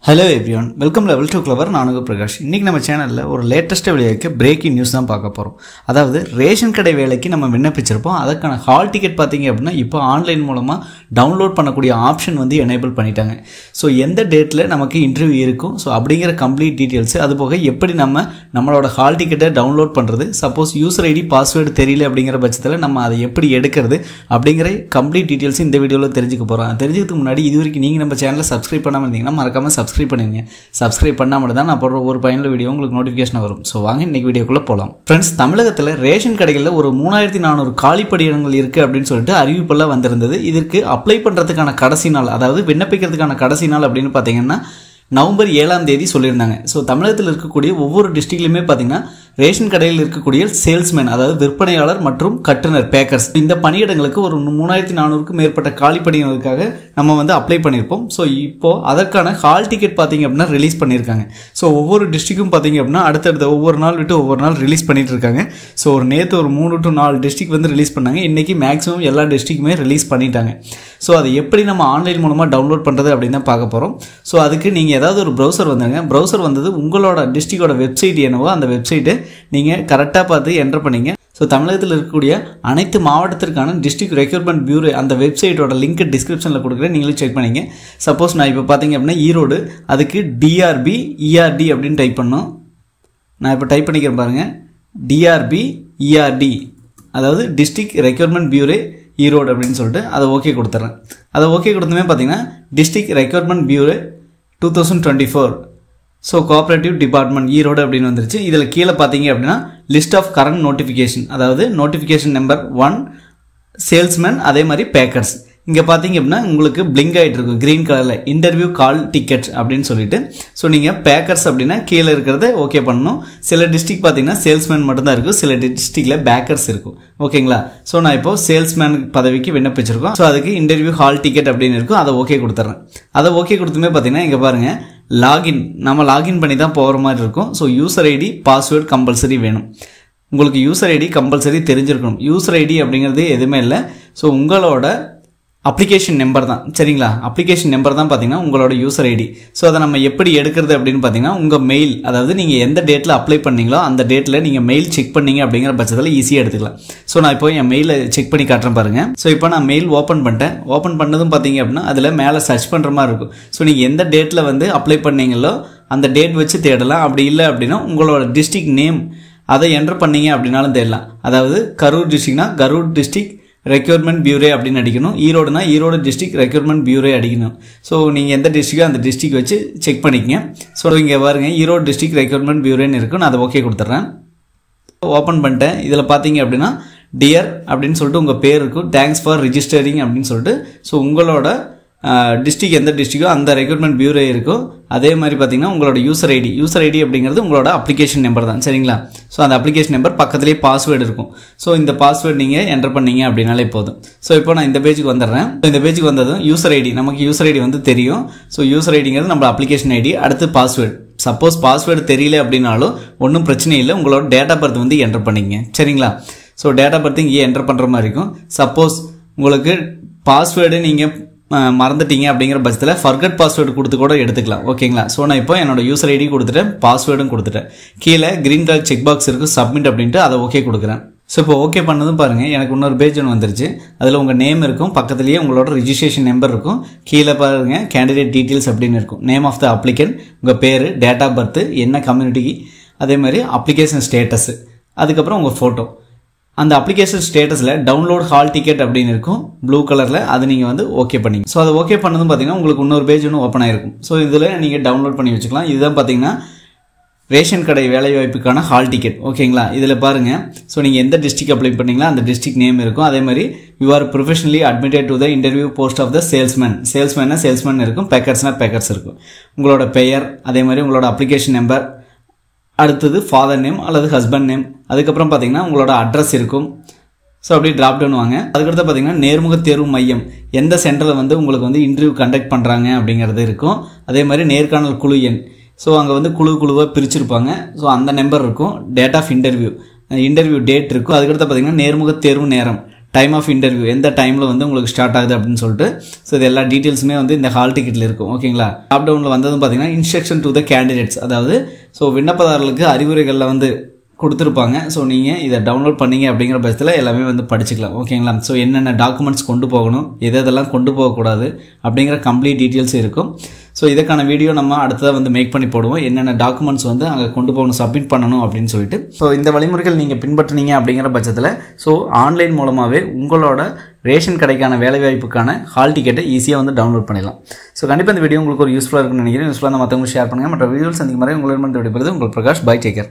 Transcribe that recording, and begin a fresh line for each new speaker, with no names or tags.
Hello everyone, welcome level 2 Clever. நான் பிரகாஷ். இன்னைக்கு நம்ம சேனல்ல ஒரு லேட்டஸ்ட் வெளியாகிய பிரேக்கிங் நியூஸ் தான் பார்க்க போறோம். அதாவது ரேஷன் கடை வேலைக்கு நம்ம விண்ணப்பிச்சிருப்போம். அதற்கான ஹால் டிக்கெட் பாத்தீங்க அப்படினா இப்போ ஆன்லைன் மூலமா டவுன்லோட் பண்ணக்கூடிய ஆப்ஷன் வந்து எனேபிள் பண்ணிட்டாங்க. சோ எந்த டேட்ல நமக்கு இன்டர்வியூ இருக்கும், சோ அப்படிங்கிற கம்ப்ளீட் டீடைல்ஸ், அது போக எப்படி நம்மளோட ஹால் டிக்கெட்டை டவுன்லோட் பண்றது, சப்போஸ் யூசர் ஐடி பாஸ்வேர்டு தெரியல அப்படிங்கிற பட்சத்துல நம்ம அதை எப்படி எடுக்கிறது அப்படிங்கிற கம்ப்ளீட் டீடைல்ஸ் இந்த வீடியோல தெரிஞ்சுக்க போறோம். தெரிஞ்சுக்கிறதுக்கு முன்னாடி இதுவரைக்கும் நீங்க நம்ம சேனலை சப்ஸ்கிரைப் பண்ணாம இருந்தீங்கன்னா மறக்காம சப்ஸ்கிரைப் பண்ணுங்க. சப்ஸ்கிரைப் பண்ணா மட்டும் தான் நான் போடுற ஒரு பயனுள்ள வீடியோ உங்களுக்கு நோட்டிஃபிகேஷன் வரும். ஸோ வாங்க இன்னைக்கு வீடியோக்குள்ள போகலாம். ஃப்ரெண்ட்ஸ், தமிழகத்தில் ரேஷன் கடைகளில் ஒரு 3400 காலி பணியிடங்கள் இருக்கு அப்படின்னு சொல்லிட்டு அறிவிப்பெல்லாம் வந்திருந்தது. இதற்கு அப்ளை பண்றதுக்கான கடைசி நாள், அதாவது விண்ணப்பிக்கிறதுக்கான கடைசி நாள் அப்படின்னு பார்த்தீங்கன்னா நவம்பர் 7ஆம் தேதி சொல்லியிருந்தாங்க. ஸோ தமிழகத்தில் இருக்கக்கூடிய ஒவ்வொரு டிஸ்ட்ரிக்ட்லையுமே பார்த்தீங்கன்னா ரேஷன் கடையில் இருக்கக்கூடிய சேல்ஸ்மேன், அதாவது விற்பனையாளர் மற்றும் கட்டுனர் பேக்கர்ஸ், இந்த பணியிடங்களுக்கு ஒரு 3400க்கும் மேற்பட்ட காலி பணியிடங்களுக்காக நம்ம வந்து அப்ளை பண்ணியிருப்போம். ஸோ இப்போ அதற்கான ஹால் டிக்கெட் பார்த்தீங்க அப்படின்னா ரிலீஸ் பண்ணியிருக்காங்க. ஸோ ஒவ்வொரு டிஸ்ட்ரிக்டும் பார்த்தீங்க அப்படின்னா அடுத்தடுத்த ஒவ்வொரு நாள் விட்டு ஒவ்வொரு நாள் ரிலீஸ் பண்ணிட்டு இருக்காங்க. ஸோ நேற்று ஒரு 3 to 4 டிஸ்ட்ரிக்ட் வந்து ரிலீஸ் பண்ணாங்க. இன்னைக்கு மேக்ஸிமம் எல்லா டிஸ்ட்ரிக்ட்டுமே ரிலீஸ் பண்ணிட்டாங்க. ஸோ அதை எப்படி நம்ம ஆன்லைன் மூலமாக டவுன்லோட் பண்ணுறது அப்படின்னு தான் பார்க்க போகிறோம். ஸோ அதுக்கு நீங்கள் ஏதாவது ஒரு ப்ரௌசர் வந்துங்க. ப்ரௌசர் வந்தது உங்களோட டிஸ்ட்ரிக்டோட வெப்சைட் என்னவோ அந்த வெப்சைட்டை நீங்கள் கரெக்டாக பார்த்து என்டர் பண்ணிங்க. ஸோ தமிழகத்தில் இருக்கக்கூடிய அனைத்து மாவட்டத்திற்கான டிஸ்ட்ரிக்ட் ரெக்ரூட்மெண்ட் பியூரோ அந்த வெப்சைட்டோட லிங்க் டிஸ்கிரிப்ஷனில் கொடுக்குறேன், நீங்களும் செக் பண்ணிங்க. சப்போஸ் நான் இப்போ பார்த்தீங்க அப்படின்னா ஈரோடு, அதுக்கு டிஆர்பி இஆர்டி அப்படின்னு டைப் பண்ணோம். நான் இப்போ டைப் பண்ணிக்கிறேன் பாருங்கள், டிஆர்பி இஆர்டி, அதாவது டிஸ்ட்ரிக்ட் ரெக்ரூட்மெண்ட் பியூரோ ஈரோடு அப்படின்னு சொல்லிட்டு அதை ஓகே கொடுத்துட்றேன். அதை ஓகே கொடுத்துமே பார்த்தீங்கன்னா district recruitment bureau 2024 so cooperative department Erode அப்படின்னு வந்துருச்சு. இதில் கீழே பார்த்தீங்க அப்படின்னா லிஸ்ட் ஆஃப் கரண்ட் நோட்டிஃபிகேஷன், அதாவது நோட்டிஃபிகேஷன் நம்பர் 1 சேல்ஸ்மேன், அதே மாதிரி பேக்கர்ஸ். இங்கே பார்த்தீங்க அப்படின்னா உங்களுக்கு பிளிங்க் ஆகிட்டு இருக்கும் கிரீன் கலரில் இன்டர்வியூ கால் டிக்கெட் அப்படின்னு சொல்லிட்டு. ஸோ நீங்கள் பேக்கர்ஸ் அப்படின்னா கீழே இருக்கிறத ஓகே பண்ணணும். சில டிஸ்ட்ரிக்ட் பார்த்தீங்கன்னா சேல்ஸ்மேன் மட்டும்தான் இருக்கும், சில டிஸ்ட்ரிக்டில் பேக்கர்ஸ் இருக்கும். ஓகேங்களா? ஸோ நான் இப்போ சேல்ஸ்மேன் பதவிக்கு விண்ணப்பிச்சிருக்கோம். ஸோ அதுக்கு இன்டர்வியூ ஹால் டிக்கெட் அப்படின்னு இருக்கும், அதை ஓகே கொடுத்துட்றேன். அதை ஓகே கொடுத்துமே பார்த்தீங்கன்னா இங்கே பாருங்கள் லாகின், நம்ம லாகின் பண்ணி தான் போகிற மாதிரி இருக்கும். So user ID password compulsory வேணும். உங்களுக்கு யூசர் ஐடி கம்பல்சரி தெரிஞ்சிருக்கணும். யூசர் ஐடி அப்படிங்கிறது எதுவுமே இல்லை. ஸோ உங்களோட அப்ளிகேஷன் நம்பர் தான், சரிங்களா? அப்ளிகேஷன் நம்பர் தான் பார்த்தீங்கன்னா உங்களோட யூசர் ஐடி. ஸோ அதை நம்ம எப்படி எடுக்கிறது அப்படின்னு பார்த்தீங்கன்னா உங்கள் மெயில், அதாவது நீங்கள் எந்த டேட்டில் அப்ளை பண்ணீங்களோ அந்த டேட்டில் நீங்கள் மெயில் செக் பண்ணீங்க அப்படிங்கிற பட்சத்தில் ஈஸியாக எடுத்துக்கலாம். ஸோ நான் இப்போ என் மெயிலை செக் பண்ணி காட்டுறேன் பாருங்கள். ஸோ இப்போ நான் மெயில் ஓப்பன் பண்ணிட்டேன். ஓப்பன் பண்ணதும் பார்த்தீங்க அப்படின்னா அதில் மேலே சர்ச் பண்ணுற மாதிரி இருக்கும். ஸோ நீங்கள் எந்த டேட்டில் வந்து அப்ளை பண்ணீங்களோ அந்த டேட் வச்சு தேடலாம். அப்படி இல்லை அப்படின்னா உங்களோட டிஸ்ட்ரிக்ட் நேம் அதை என்டர் பண்ணீங்க அப்படின்னாலும் தேடலாம். அதாவது கரூர் டிஸ்ட்ரிக்ட்னா கரூர் டிஸ்ட்ரிக்ட் ரெக்ரூட்மெண்ட் பியூரோ அப்படின்னு அடிக்கணும். ஈரோடுனா ஈரோடு டிஸ்ட்ரிக்ட் ரெக்ரூட்மெண்ட் பியூரோ அடிக்கணும். ஸோ நீங்கள் எந்த டிஸ்ட்ரிக்டோ அந்த டிஸ்ட்ரிக்ட் வச்சு செக் பண்ணிக்கங்க. ஸோ இங்கே பாருங்க ஈரோடு டிஸ்ட்ரிக்ட் ரெக்ரூட்மெண்ட் பியூரோன்னு இருக்கும். நான் அதை ஓகே கொடுத்துட்றேன். ஓப்பன் பண்ணிட்டேன். இதில் பார்த்தீங்க அப்படின்னா டியர் அப்படின்னு சொல்லிட்டு உங்கள் பேர் இருக்கும், தேங்க்ஸ் ஃபார் ரிஜிஸ்டரிங் அப்படின்னு சொல்லிட்டு. ஸோ உங்களோட டிஸ்ட்ரிக்ட் எந்த டிஸ்ட்ரிக்டோ அந்த ரெக்ரூட்மெண்ட் பியூரோ இருக்கும். அதே மாதிரி பார்த்தீங்கன்னா உங்களோட யூசர் ஐடி அப்படிங்கிறது உங்களோட அப்ளிகேஷன் நம்பர் தான், சரிங்களா? ஸோ அந்த அப்ளிகேஷன் நம்பர் பக்கத்துலேயே பாஸ்வேர்டு இருக்கும். ஸோ இந்த பாஸ்வேர்டு நீங்கள் என்டர் பண்ணீங்க அப்படின்னாலே போதும். ஸோ இப்போ நான் இந்த பேஜுக்கு வந்துடுறேன். இந்த பேஜுக்கு வந்ததும் யூசர் ஐடி, நமக்கு யூசர் ஐடி வந்து தெரியும். ஸோ யூசர் ஐடிங்கிறது நம்ம அப்ளிகேஷன் ஐடி. அடுத்து பாஸ்வேர்டு. சப்போஸ் பாஸ்வேர்டு தெரியல அப்படின்னாலும் ஒன்றும் பிரச்சனை இல்லை, உங்களோட டேட் ஆஃப் பர்த் வந்து என்டர் பண்ணிக்கங்க, சரிங்களா? ஸோ டேட் ஆஃப் பர்த் இங்கே என்டர் பண்ணுற மாதிரி இருக்கும். சப்போஸ் உங்களுக்கு பாஸ்வேர்டு நீங்கள் மறந்துட்டீங்க அப்படிங்கிற பட்சத்தில் ஃபர்கட் பாஸ்வேர்டு கொடுத்து கூட எடுத்துக்கலாம், ஓகேங்களா? ஸோ நான் இப்போ என்னோட யூசர் ஐடி கொடுத்துட்டேன், பாஸ்வேர்டும் கொடுத்துட்டேன். கீழே கிரீன் கலர் செக் பாக்ஸ் இருக்குது, சப்மிட் அப்படின்ட்டு அதை ஓகே கொடுக்குறேன். ஸோ இப்போ ஓகே பண்ணதும் பாருங்கள் எனக்கு இன்னொரு பேஜ் ஒன்று வந்துருச்சு. அதில் உங்கள் நேம் இருக்கும், பக்கத்துலேயே உங்களோட ரிஜிஸ்ட்ரேஷன் நம்பர் இருக்கும். கீழே பாருங்கள் கேண்டிடேட் டீட்டெயில்ஸ் அப்படின்னு இருக்கும். நேம் ஆஃப் த அப்ளிகன்ட், உங்கள் பேர், டேட் ஆஃப் பர்த், என்ன கம்யூனிட்டிக்கு, அதே மாதிரி அப்ளிகேஷன் ஸ்டேட்டஸ், அதுக்கப்புறம் உங்கள் ஃபோட்டோ. அந்த அப்ளிகேஷன் ஸ்டேட்டஸில் டவுன்லோட் ஹால் டிக்கெட் அப்படின்னு இருக்கும் ப்ளூ கலரில், அது நீங்கள் வந்து ஓகே பண்ணிங்க. ஸோ அதை ஓகே பண்ணதும் பார்த்தீங்கன்னா உங்களுக்கு இன்னொரு பேஜ் ஒன்று ஓப்பன் ஆகிருக்கும். ஸோ இதில் நீங்கள் டவுன்லோட் பண்ணி வச்சுக்கலாம். இதுதான் பார்த்தீங்கன்னா ரேஷன் கடை வேலைவாய்ப்புக்கான ஹால் டிக்கெட், ஓகேங்களா? இதில் பாருங்கள். ஸோ நீங்கள் எந்த டிஸ்ட்ரிக்ட் அப்ளை பண்ணீங்களா அந்த டிஸ்ட்ரிக்ட் நேம் இருக்கும். அதே மாதிரி you are professionally admitted to the interview post of the salesman, salesman இருக்கும், பேக்கர்ஸ்னா பேக்கர்ஸ் இருக்கும். உங்களோட பெயர், அதே மாதிரி உங்களோட அப்ளிகேஷன் நம்பர், அடுத்தது ஃபாதர் நேம் அல்லது ஹஸ்பண்ட் நேம், அதுக்கப்புறம் பார்த்தீங்கன்னா உங்களோட அட்ரஸ் இருக்கும். ஸோ அப்படி ட்ராப் டவுன் வாங்க. அதுக்கடுத்து பார்த்தீங்கன்னா நேர்முக தேர்வு மையம், எந்த சென்டரில் வந்து உங்களுக்கு வந்து இன்டர்வியூ கண்டக்ட் பண்ணுறாங்க அப்படிங்கிறது இருக்கும். அதே மாதிரி நேர்காணல் குழு எண், ஸோ அங்கே வந்து குழுவாக பிரிச்சிருப்பாங்க. ஸோ அந்த நம்பர் இருக்கும். டேட் ஆஃப் இன்டர்வியூ டேட் இருக்கும். அதுக்கடுத்து பார்த்தீங்கன்னா நேர்முக தேர்வு நேரம், டைம் ஆஃப் இன்டர்வியூ எந்த டைமில் வந்து உங்களுக்கு ஸ்டார்ட் ஆகுது அப்படின்னு சொல்லிட்டு ஸோ இது எல்லா டீட்டெயில்ஸுமே வந்து இந்த ஹால் டிக்கெட்டில் இருக்கும். ஓகேங்களா. டாப் டவுனில் வந்ததும் பார்த்தீங்கன்னா இன்ஸ்ட்ரக்ஷன் டு த கேண்டிடேட்ஸ், அதாவது ஸோ விண்ணப்பதாரர்களுக்கு அறிவுரைகளில் வந்து கொடுத்துருப்பாங்க. ஸோ நீங்கள் இதை டவுன்லோட் பண்ணீங்க அப்படிங்கிற பட்சத்தில் எல்லாமே வந்து படிச்சுக்கலாம். ஓகேங்களா. ஸோ என்னென்ன டாக்குமெண்ட்ஸ் கொண்டு போகணும், எதெல்லாம் கொண்டு போகக்கூடாது அப்படிங்கிற கம்ப்ளீட் டீட்டெயில்ஸ் இருக்கும். ஸோ இதுக்கான வீடியோ நம்ம அடுத்ததாக வந்து மேக் பண்ணி போடுவோம், என்னென்ன டாக்குமெண்ட்ஸ் வந்து அங்கே கொண்டு போகணும், சப்மிட் பண்ணணும் அப்படின்னு சொல்லிட்டு. ஸோ இந்த வழிமுறைகள் நீங்கள் பின்பற்றினீங்க அப்படிங்கிற பட்சத்தில் ஸோ ஆன்லைன் மூலமாகவே உங்களோட ரேஷன் கடைக்கான வேலைவாய்ப்புக்கான ஹால் டிக்கெட்டை ஈஸியாக வந்து டவுன்லோட் பண்ணிடலாம். ஸோ கண்டிப்பாக இந்த வீடியோ உங்களுக்கு ஒரு யூஸ்ஃபுல்லாக இருக்குன்னு நினைக்கிறேன். யூஸ்ஃபுல்லாக மற்றவங்க ஷேர் பண்ணுங்கள். மற்ற வீடியோஸ் சந்திக்கும் வரை உங்களிடம் விடைபெறுவது உங்கள் பிரகாஷ். By, take care.